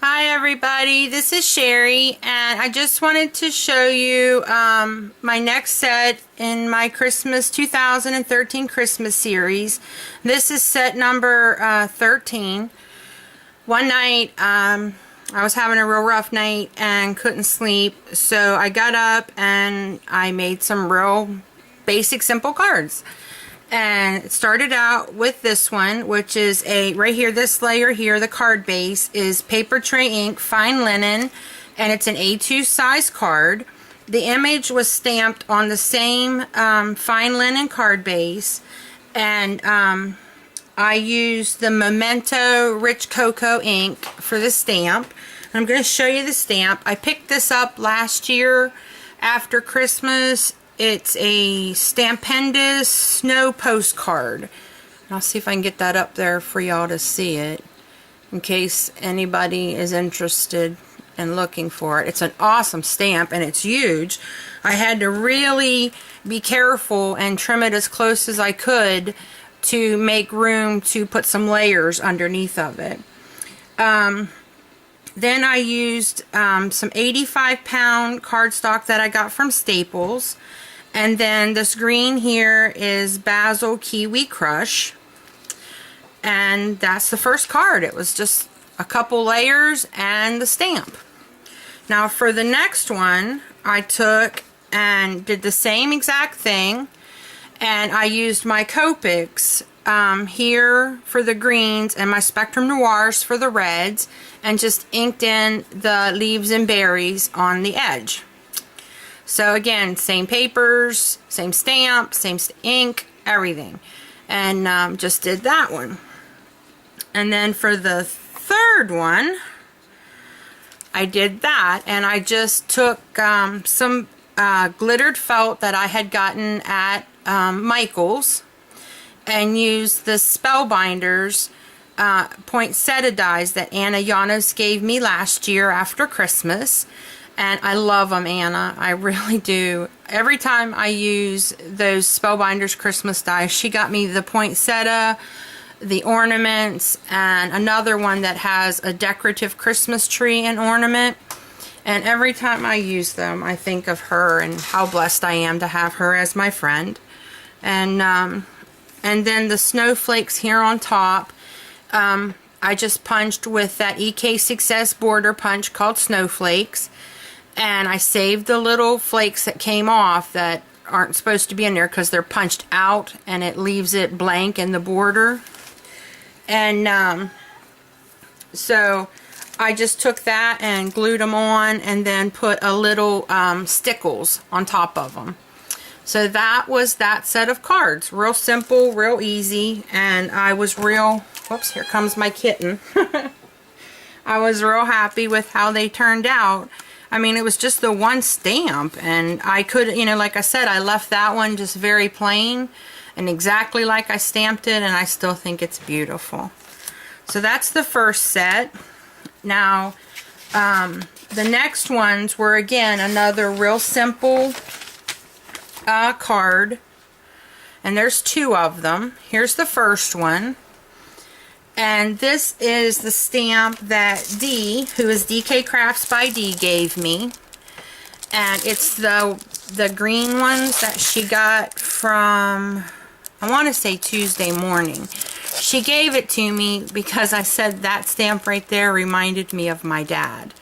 Hi everybody, this is Sherry, and I just wanted to show you my next set in my Christmas 2013 Christmas series. This is set number 13. One night I was having a real rough night and couldn't sleep, so I got up and I made some real basic simple cards. And it started out with this one, which is right here, this layer here, the card base is paper tray ink, fine linen, and it's an A2 size card. The image was stamped on the same fine linen card base, and I used the Memento Rich Cocoa ink for the stamp. I'm going to show you the stamp. I picked this up last year after Christmas. It's a Stampendous Snow Postcard. I'll see if I can get that up there for y'all to see it, in case anybody is interested in looking for it. It's an awesome stamp, and it's huge. I had to really be careful and trim it as close as I could to make room to put some layers underneath of it. Then I used some 85-pound cardstock that I got from Staples. And then this green here is Basil Kiwi Crush. And that's the first card. It was just a couple layers and the stamp. Now for the next one, I took and did the same exact thing. And I used my Copics here for the greens and my Spectrum Noirs for the reds. And just inked in the leaves and berries on the edge. So again, same papers, same stamp, same ink, everything. And just did that one. And then for the third one, I did that. And I just took some glittered felt that I had gotten at Michael's. And used the Spellbinders poinsettia dies that Anna Janos gave me last year after Christmas. And I love them, Anna. I really do. Every time I use those Spellbinders Christmas dies, she got me the poinsettia, the ornaments, and another one that has a decorative Christmas tree and ornament. And every time I use them, I think of her and how blessed I am to have her as my friend. And then the snowflakes here on top, I just punched with that EK Success border punch called Snowflakes. And I saved the little flakes that came off that aren't supposed to be in there because they're punched out and it leaves it blank in the border. And so I just took that and glued them on and then put a little stickles on top of them. So that was that set of cards. Real simple, real easy, and I was real, whoops, here comes my kitten. I was real happy with how they turned out. I mean, it was just the one stamp, and I could, you know, like I said, I left that one just very plain and exactly like I stamped it, and I still think it's beautiful. So that's the first set. Now, the next ones were, again, another real simple card, and there's two of them. Here's the first one. And this is the stamp that Dee, who is DK Crafts by Dee, gave me. And it's the green ones that she got from, I want to say Tuesday morning. She gave it to me because I said that stamp right there reminded me of my dad.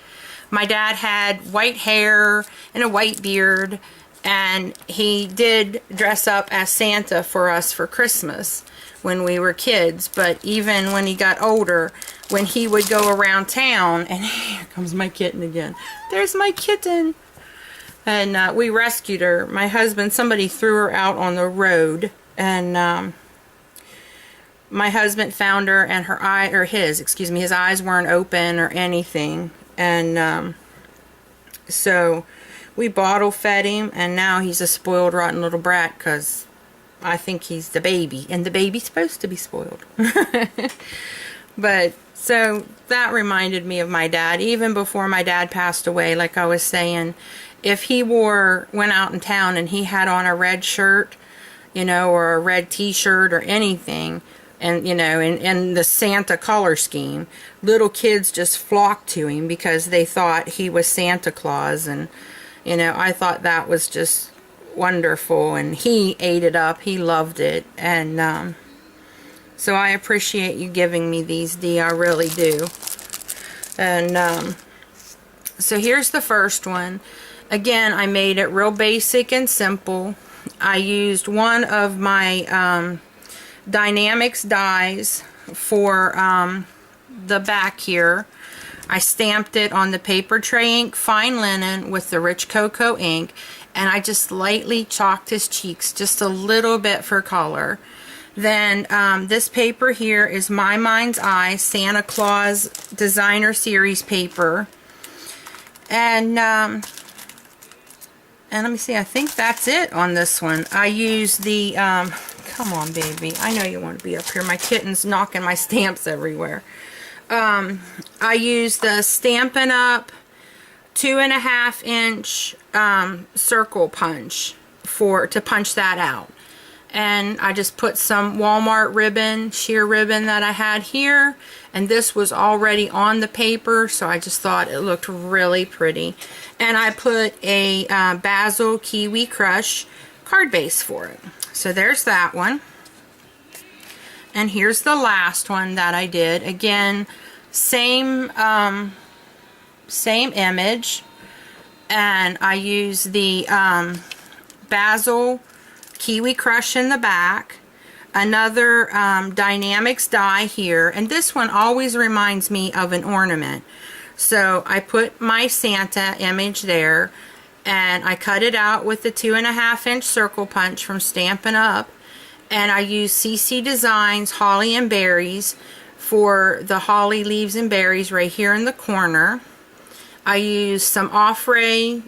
My dad had white hair and a white beard, and he did dress up as Santa for us for Christmas when we were kids. But even when he got older, when he would go around town, and here comes my kitten again. There's my kitten. And we rescued her. My husband, somebody threw her out on the road, and my husband found her, and his eyes weren't open or anything. And so we bottle fed him, and now he's a spoiled, rotten little brat because I think he's the baby, and the baby's supposed to be spoiled. But so that reminded me of my dad. Even before my dad passed away, like I was saying, if he went out in town and he had on a red shirt, you know, or a red t-shirt or anything, and you know, in the Santa color scheme. Little kids just flocked to him because they thought he was Santa Claus, and you know, I thought that was just wonderful, and he ate it up. He loved it, and so I appreciate you giving me these, Dee. I really do. And so here's the first one. Again, I made it real basic and simple. I used one of my Dynamics dies for the back here. I stamped it on the paper tray ink fine linen with the rich cocoa ink, and I just lightly chalked his cheeks just a little bit for color. Then this paper here is My Mind's Eye Santa Claus Designer Series paper. And let me see, I think that's it on this one. I use the, come on baby, I know you want to be up here. My kitten's knocking my stamps everywhere. I use the Stampin' Up! 2.5 inch circle punch to punch that out. And I just put some Walmart ribbon, sheer ribbon that I had here, and this was already on the paper, so I just thought it looked really pretty. And I put a Basil Kiwi Crush card base for it. So there's that one. And here's the last one that I did. Again, same image, and I use the Basil Kiwi Crush in the back, another Dynamics die here, and this one always reminds me of an ornament. So I put my Santa image there, and I cut it out with the 2.5 inch circle punch from Stampin' Up! And I use CC Designs Holly and Berries for the holly leaves and berries right here in the corner. I use some Offray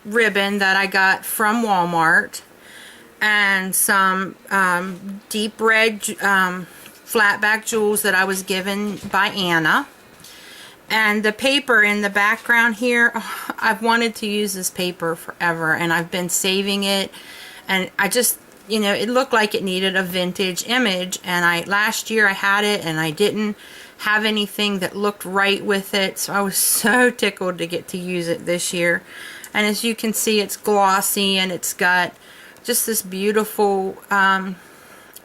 ribbon that I got from Walmart, and some deep red flatback jewels that I was given by Anna. And the paper in the background here, oh, I've wanted to use this paper forever, and I've been saving it, and I just, you know, it looked like it needed a vintage image, and last year I had it and I didn't have anything that looked right with it, so I was so tickled to get to use it this year. And as you can see, it's glossy, and it's got just this beautiful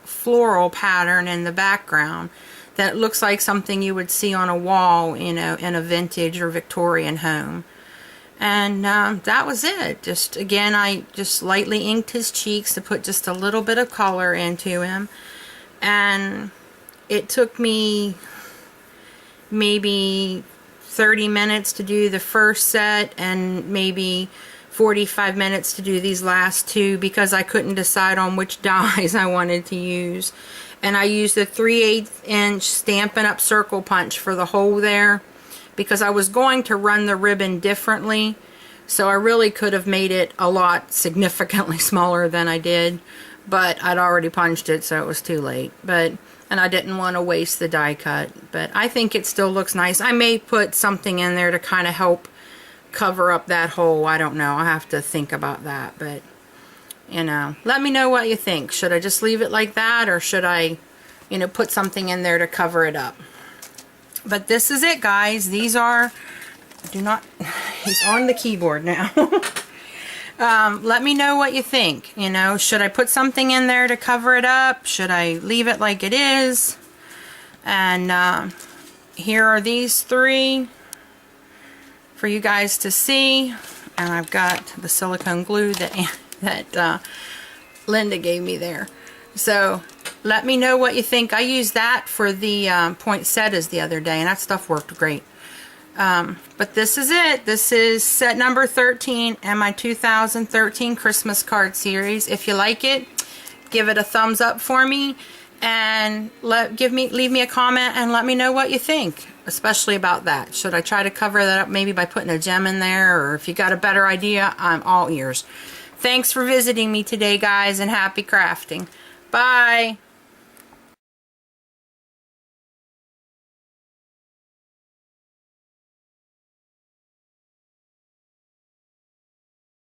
floral pattern in the background that looks like something you would see on a wall, you know, in a vintage or Victorian home. And that was it. Just again, I just lightly inked his cheeks to put just a little bit of color into him, and it took me maybe 30 minutes to do the first set and maybe 45 minutes to do these last two, because I couldn't decide on which dies I wanted to use. And I used the 3/8 inch Stampin' Up! Circle punch for the hole there, because I was going to run the ribbon differently, so I really could have made it a lot significantly smaller than I did, but I'd already punched it, so it was too late. And I didn't want to waste the die cut, but I think it still looks nice. I may put something in there to kind of help cover up that hole. I don't know. I'll have to think about that, but you know, let me know what you think. Should I just leave it like that, or should I, you know, put something in there to cover it up? But this is it, guys. These are, he's on the keyboard now. Let me know what you think. You know, should I put something in there to cover it up? Should I leave it like it is? And here are these three for you guys to see. And I've got the silicone glue that Linda gave me there. So let me know what you think. I used that for the poinsettias the other day, and that stuff worked great. But this is it. This is set number 13 in my 2013 Christmas card series. If you like it, give it a thumbs up for me, and leave me a comment and let me know what you think, especially about that. Should I try to cover that up maybe by putting a gem in there, or if you got a better idea, I'm all ears. Thanks for visiting me today, guys, and happy crafting. Bye.